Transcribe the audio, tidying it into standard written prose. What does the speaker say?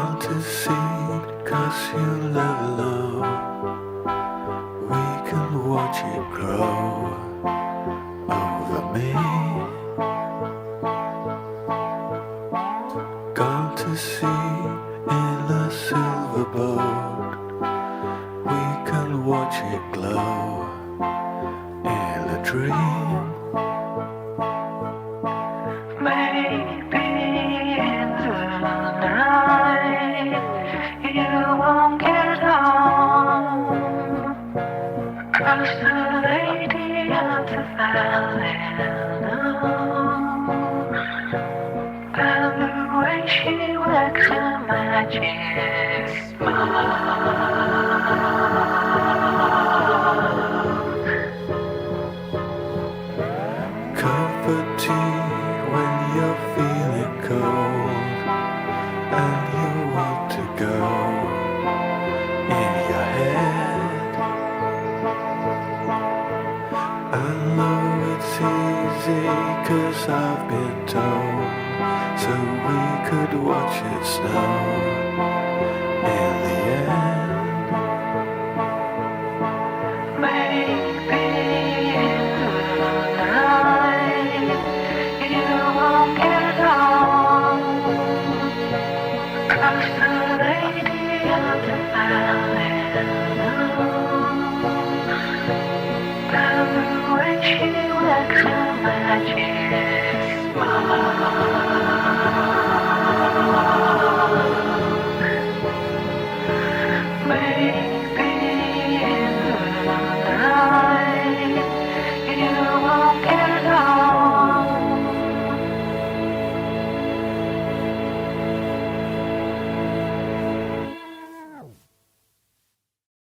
Gone to sea, 'cause you live low. We can watch it grow over me. Gone to sea in a silver boat. We can watch it glow in a dream. Maybe in the night you won't get home, 'cause the lady of the valley knows, and the way she works her magic smile. Cup of tea when you're feeling cold and you want to go in your head. I know it's easy 'cause I've been told, so we could watch it snow in the end. Maybe in the night you won't get home, 'cause the lady of the valley knows, and the way she works her magic smile.